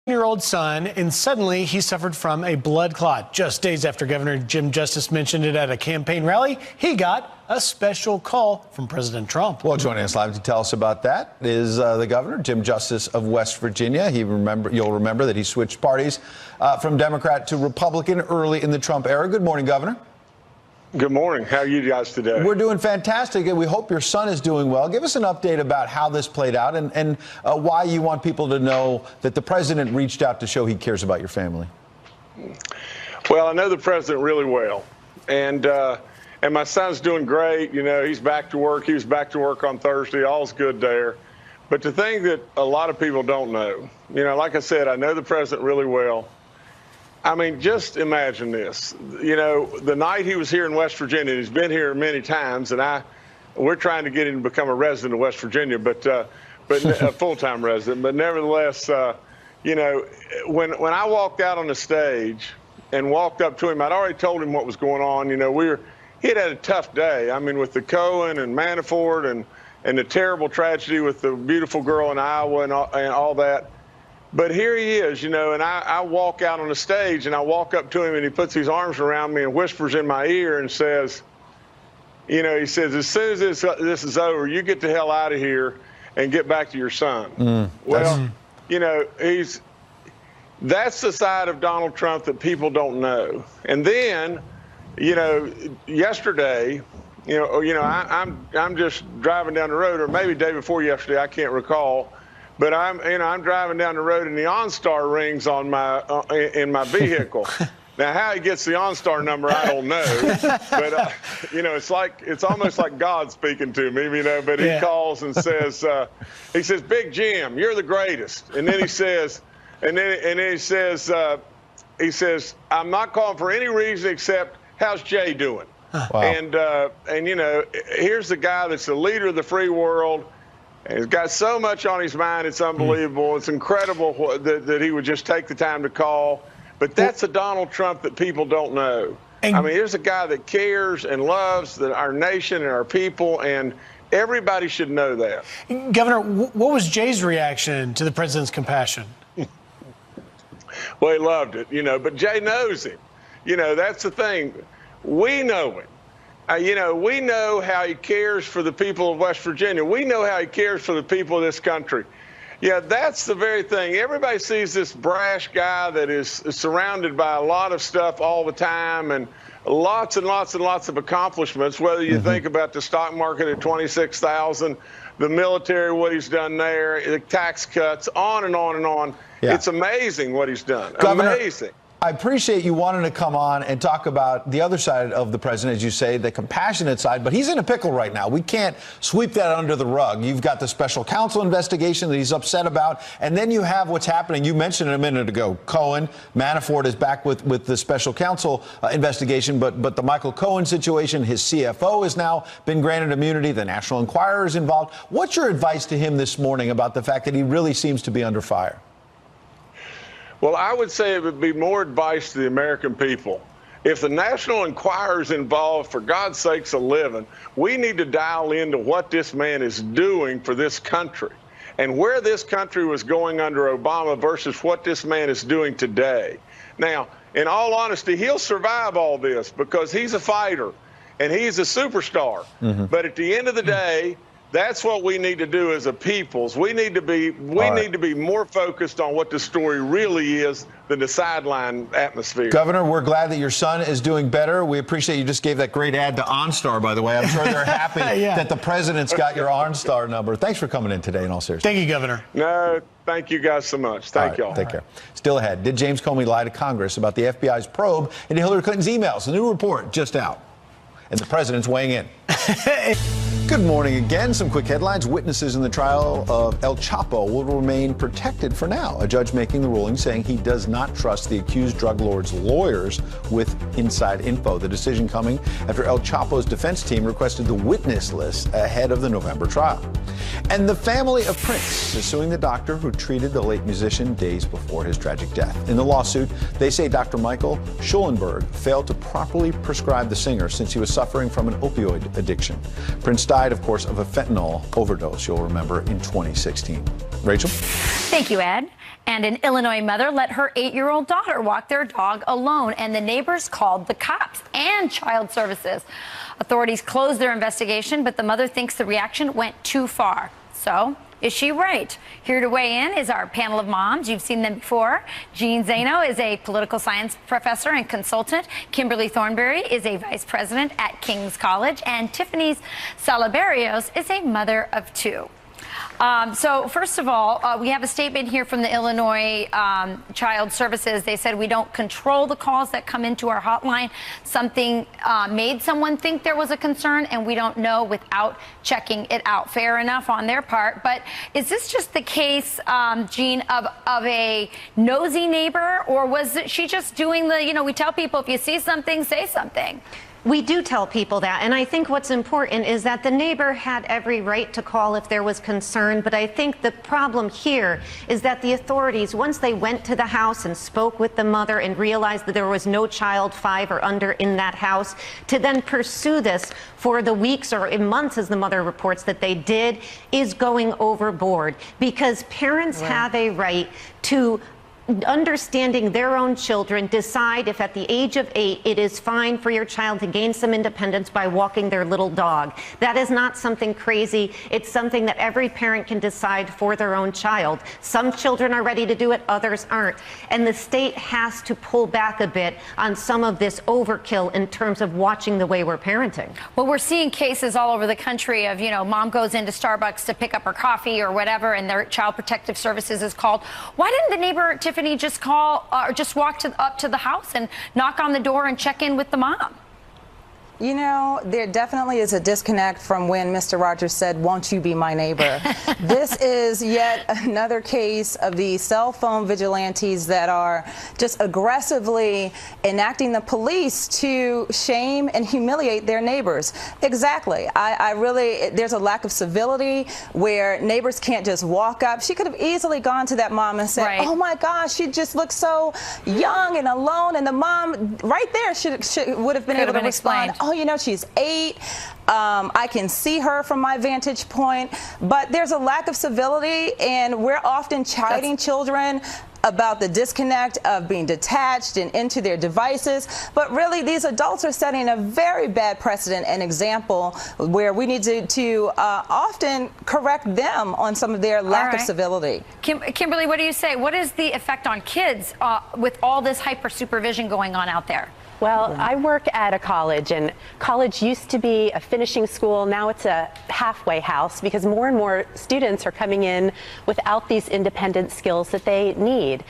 Year-old son, and suddenly he suffered from a blood clot. Just days after Governor Jim Justice mentioned it at a campaign rally, he got a special call from President Trump. Well, joining us live to tell us about that is the governor, Jim Justice of West Virginia. You'll remember that he switched parties from Democrat to Republican early in the Trump era. Good morning, Governor. Good morning. How are you guys today? We're doing fantastic, and we hope your son is doing well. Give us an update about how this played out and why you want people to know that the president reached out to show he cares about your family. Well, I know the president really well, and my son's doing great. You know, he's back to work. He was back to work on Thursday. All's good there. But the thing that a lot of people don't know, you know, like I said, I know the president really well. I mean, just imagine this. You know, the night he was here in West Virginia, he's been here many times, and we're trying to get him to become a resident of West Virginia, but a full-time resident. But nevertheless, you know, when I walked out on the stage and walked up to him, I'd already told him what was going on. You know, he had a tough day. I mean, with the Cohen and Manafort and the terrible tragedy with the beautiful girl in Iowa and all that. But here he is, you know, and I walk out on the stage and I walk up to him and he puts his arms around me and whispers in my ear and says, you know, he says, as soon as this is over, you get the hell out of here and get back to your son. Well, you know, that's the side of Donald Trump that people don't know. And then, you know, yesterday, you know, I'm just driving down the road, or maybe the day before yesterday, I can't recall. But I'm driving down the road and the OnStar rings on in my vehicle. Now, how he gets the OnStar number, I don't know. But you know, it's almost like God speaking to me, you know. But he calls and says, "Big Jim, you're the greatest." And then he says, he says, "I'm not calling for any reason except how's Jay doing?" Wow. And you know, here's the guy that's the leader of the free world. And he's got so much on his mind, it's unbelievable. It's incredible that he would just take the time to call. But that's a Donald Trump that people don't know. I mean, here's a guy that cares and loves our nation and our people, and everybody should know that. Governor, what was Jay's reaction to the president's compassion? Well, he loved it, you know, but Jay knows him. You know, that's the thing. We know him. You know, we know how he cares for the people of West Virginia. We know how he cares for the people of this country. Yeah, that's the very thing. Everybody sees this brash guy that is surrounded by a lot of stuff all the time and lots and lots and lots of accomplishments, whether you think about the stock market at 26,000, the military, what he's done there, the tax cuts, on and on and on. Yeah. It's amazing what he's done. Governor, amazing. I appreciate you wanting to come on and talk about the other side of the president, as you say, the compassionate side, but he's in a pickle right now. We can't sweep that under the rug. You've got the special counsel investigation that he's upset about, and then you have what's happening. You mentioned it a minute ago. Cohen, Manafort is back with the special counsel investigation, but the Michael Cohen situation, his CFO has now been granted immunity. The National Enquirer is involved. What's your advice to him this morning about the fact that he really seems to be under fire? Well, I would say it would be more advice to the American people. If the National Enquirer is involved, for God's sakes a living, we need to dial into what this man is doing for this country and where this country was going under Obama versus what this man is doing today. Now, in all honesty, he'll survive all this because he's a fighter and he's a superstar. But at the end of the day, that's what we need to do as a peoples. We need to be more focused on what the story really is than the sideline atmosphere. Governor, we're glad that your son is doing better. We appreciate you just gave that great ad to OnStar, by the way. I'm sure they're happy that the president's got your OnStar number. Thanks for coming in today, in all seriousness. Thank you, Governor. No, thank you guys so much. Thank y'all. Take care. Still ahead, did James Comey lie to Congress about the FBI's probe into Hillary Clinton's emails? A new report just out. And the president's weighing in. Good morning again. Some quick headlines. Witnesses in the trial of El Chapo will remain protected for now. A judge making the ruling saying he does not trust the accused drug lord's lawyers with inside info. The decision coming after El Chapo's defense team requested the witness list ahead of the November trial. And the family of Prince is suing the doctor who treated the late musician days before his tragic death. In the lawsuit, they say Dr. Michael Schulenberg failed to properly prescribe the singer since he was suffering from an opioid addiction. Prince died, of course, of a fentanyl overdose, you'll remember, in 2016. Rachel? Thank you, Ed. And an Illinois mother let her 8-year-old daughter walk their dog alone, and the neighbors called the cops and child services. Authorities closed their investigation, but the mother thinks the reaction went too far. So, is she right? Here to weigh in is our panel of moms. You've seen them before. Jean Zaino is a political science professor and consultant. Kimberly Thornberry is a vice president at King's College. And Tiffany Salaberrios is a mother of 2. So first of all, we have a statement here from the Illinois Child Services. They said we don't control the calls that come into our hotline. Something made someone think there was a concern, and we don't know without checking it out. Fair enough on their part. But is this just the case, Jean, of a nosy neighbor, or was she just doing the, we tell people if you see something, say something? We do tell people that, and I think what's important is that the neighbor had every right to call if there was concern, but I think the problem here is that the authorities, once they went to the house and spoke with the mother and realized that there was no child 5 or under in that house, to then pursue this for the weeks or months, as the mother reports that they did, is going overboard, because parents have a right to understanding their own children, decide if at the age of 8 it is fine for your child to gain some independence by walking their little dog. That is not something crazy. It's something that every parent can decide for their own child. Some children are ready to do it, others aren't. And the state has to pull back a bit on some of this overkill in terms of watching the way we're parenting. Well, we're seeing cases all over the country of, mom goes into Starbucks to pick up her coffee or whatever, and their Child Protective Services is called. Why didn't the neighbor, Tiffany, just call or just walk up to the house and knock on the door and check in with the mom? There definitely is a disconnect from when Mr. Rogers said, "Won't you be my neighbor?" This is yet another case of the cell phone vigilantes that are just aggressively enacting the police to shame and humiliate their neighbors. Exactly. I really, there's a lack of civility where neighbors can't just walk up. She could have easily gone to that mom and said, "Oh my gosh, she just looks so young and alone," and the mom right there would have been able to respond. "Oh, she's 8. I can see her from my vantage point." But there's a lack of civility, and we're often chiding children about the disconnect of being detached and into their devices. But really, these adults are setting a very bad precedent and example where we need to often correct them on some of their lack of civility. Kimberly, what do you say? What is the effect on kids with all this hyper supervision going on out there? Well, I work at a college, and college used to be a finishing school. Now it's a halfway house because more and more students are coming in without these independent skills that they need.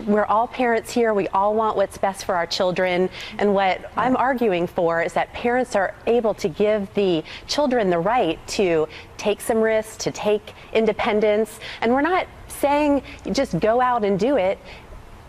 We're all parents here. We all want what's best for our children. And what I'm arguing for is that parents are able to give the children the right to take some risks, to take independence. And we're not saying just go out and do it.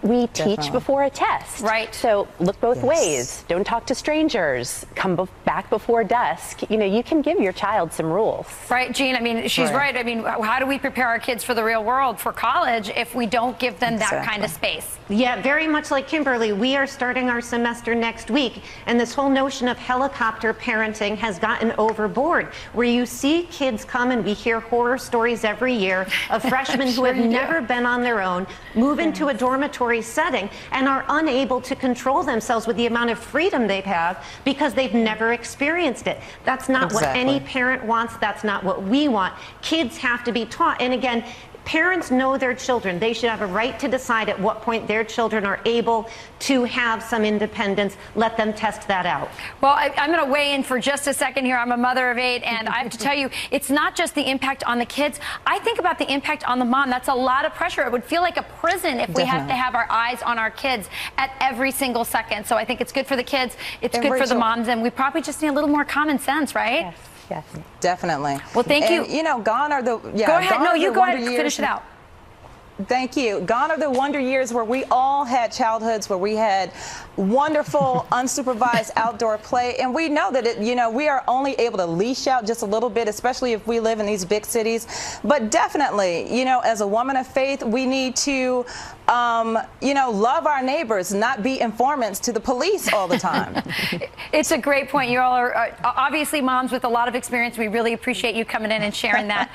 We teach before a test. Right. So look both ways. Don't talk to strangers. Come back before dusk. You can give your child some rules. Right, Jean. I mean, she's right. I mean, how do we prepare our kids for the real world, for college, if we don't give them that kind of space? Yeah, very much like Kimberly. We are starting our semester next week, and this whole notion of helicopter parenting has gotten overboard, where you see kids come, and we hear horror stories every year of freshmen who have never been on their own, move into a dormitory setting and are unable to control themselves with the amount of freedom they have because they've never experienced it. That's not what any parent wants. That's not what we want. Kids have to be taught. And again, parents know their children. They should have a right to decide at what point their children are able to have some independence. Let them test that out. Well, I'm going to weigh in for just a second here. I'm a mother of 8, and I have to tell you, it's not just the impact on the kids. I think about the impact on the mom. That's a lot of pressure. It would feel like a prison if we have to have our eyes on our kids at every single second. So I think it's good for the kids. It's good for the moms, and we probably just need a little more common sense, right? Yes, definitely. Well, thank you. Gone are the Go ahead. No, you go ahead. Finish it out. Thank you. Gone are the wonder years where we all had childhoods, where we had wonderful unsupervised outdoor play. And we know that, we are only able to leash out just a little bit, especially if we live in these big cities. But definitely, as a woman of faith, we need to, love our neighbors, not be informants to the police all the time. It's a great point. You all are obviously moms with a lot of experience. We really appreciate you coming in and sharing that.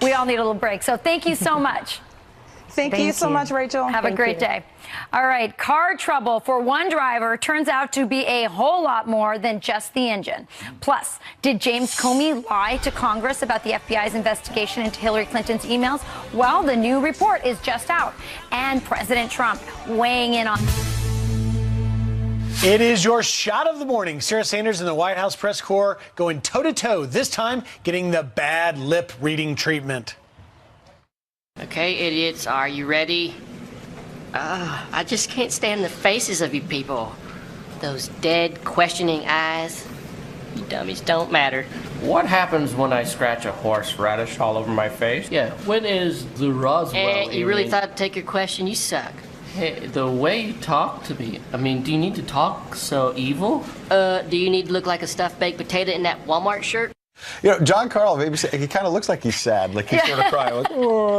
We all need a little break. So thank you so much. Thank you so much, Rachel. Have a great day. All right, car trouble for one driver turns out to be a whole lot more than just the engine. Plus, did James Comey lie to Congress about the FBI's investigation into Hillary Clinton's emails? Well, the new report is just out, and President Trump weighing in on. It is your shot of the morning. Sarah Sanders and the White House press corps going toe-to-toe, this time getting the bad lip reading treatment. Okay, idiots, are you ready? I just can't stand the faces of you people. Those dead, questioning eyes. You dummies don't matter. What happens when I scratch a horseradish all over my face? Yeah, when is the Roswell You really thought to take your question? You suck. Hey, the way you talk to me, do you need to talk so evil? Do you need to look like a stuffed baked potato in that Walmart shirt? John Carl, maybe he kind of looks like he's sad, like he's sort of crying, like,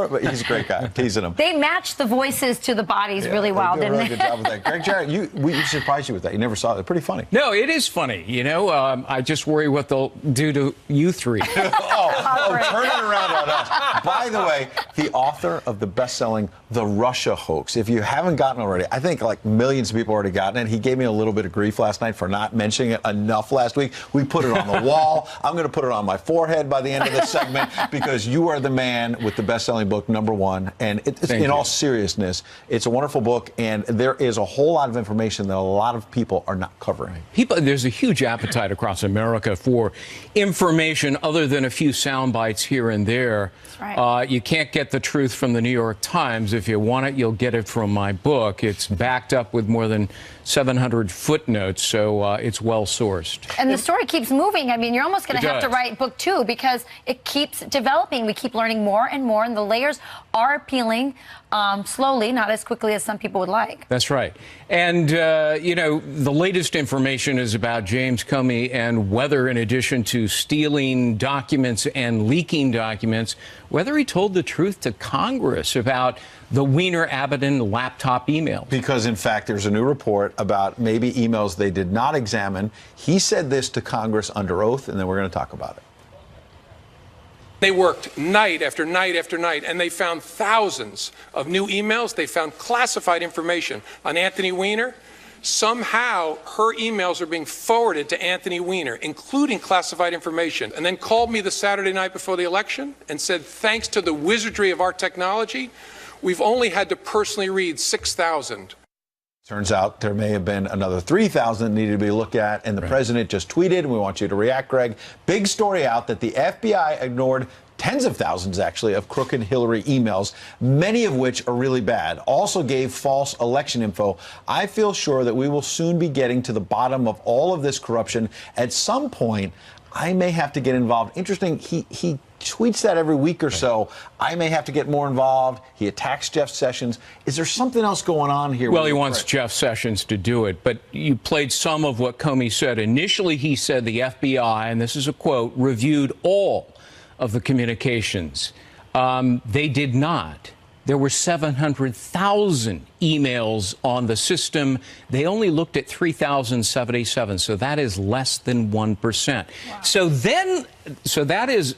but he's a great guy. Teasing him. They matched the voices to the bodies really well, didn't they? Good job with that. Greg Jarrett, we surprised you with that. You never saw it. It's pretty funny. No, it is funny. I just worry what they'll do to you three. Turn it around on us. By the way, the author of the best-selling The Russia Hoax. If you haven't gotten it already, I think like millions of people already gotten it. He gave me a little bit of grief last night for not mentioning it enough last week. We put it on the wall. I'm going to put it on my forehead by the end of this segment because you are the man with the best-selling book, #1. And in all seriousness, it's a wonderful book, and there is a whole lot of information that a lot of people are not covering. There's a huge appetite across America for information other than a few sound bites here and there. That's right. You can't get the truth from the New York Times. If you want it, you'll get it from my book. It's backed up with more than 700 footnotes, so it's well-sourced. And the story keeps moving. You're almost going to have to write book 2 because it keeps developing. We keep learning more and more, and the layers are peeling slowly, not as quickly as some people would like. That's right. And, the latest information is about James Comey and whether, in addition to stealing documents and leaking documents, whether he told the truth to Congress about the Weiner-Abbott laptop emails. Because, in fact, there's a new report about maybe emails they did not examine. He said this to Congress under oath, and then we're going to talk about it. They worked night after night after night, and they found thousands of new emails. They found classified information on Anthony Weiner. Somehow, her emails are being forwarded to Anthony Weiner, including classified information, and then called me the Saturday night before the election and said, thanks to the wizardry of our technology, we've only had to personally read 6,000. Turns out there may have been another 3,000 that needed to be looked at, and the president just tweeted, and we want you to react, Greg. Big story out that the FBI ignored tens of thousands, actually, of crooked Hillary emails, many of which are really bad. Also gave false election info. I feel sure that we will soon be getting to the bottom of all of this corruption. At some point, I may have to get involved. Interesting, he tweets that every week or so. I may have to get more involved. He attacks Jeff Sessions. Is there something else going on here? Well, he wants Jeff Sessions to do it, but you played some of what Comey said. Initially, he said the FBI, and this is a quote, reviewed all of the communications. They did not. There were 700,000 emails on the system. They only looked at 3,077, so that is less than 1%. Wow. So that is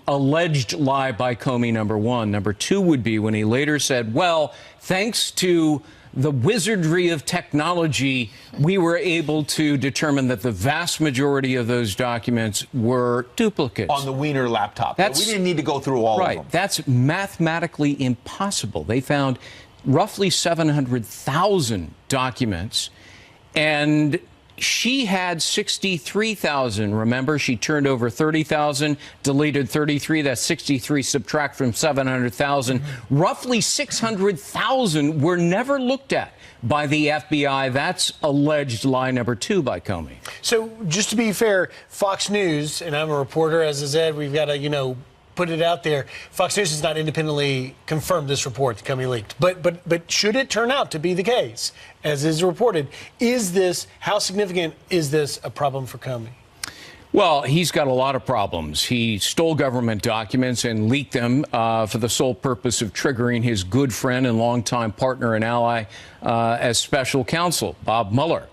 alleged lie by Comey, #1. #2 would be when he later said, well, thanks to the wizardry of technology, we were able to determine that the vast majority of those documents were duplicates. On the Weiner laptop. We didn't need to go through all of them. Right. That's mathematically impossible. They found roughly 700,000 documents, and she had 63,000. Remember, she turned over 30,000, deleted 33. That's 63 subtract from 700,000. Roughly 600,000 were never looked at by the FBI. That's alleged lie #2 by Comey. So just to be fair, Fox News, and I'm a reporter, as is Ed, we've got to, put it out there. Fox News has not independently confirmed this report that Comey leaked. But should it turn out to be the case, as is reported, how significant is this a problem for Comey? Well, he's got a lot of problems. He stole government documents and leaked them for the sole purpose of triggering his good friend and longtime partner and ally as special counsel, Bob Mueller.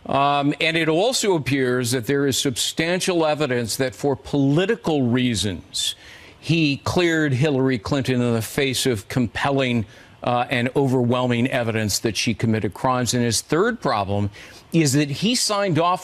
And it also appears that there is substantial evidence that for political reasons, he cleared Hillary Clinton in the face of compelling and overwhelming evidence that she committed crimes. And his third problem is that he signed off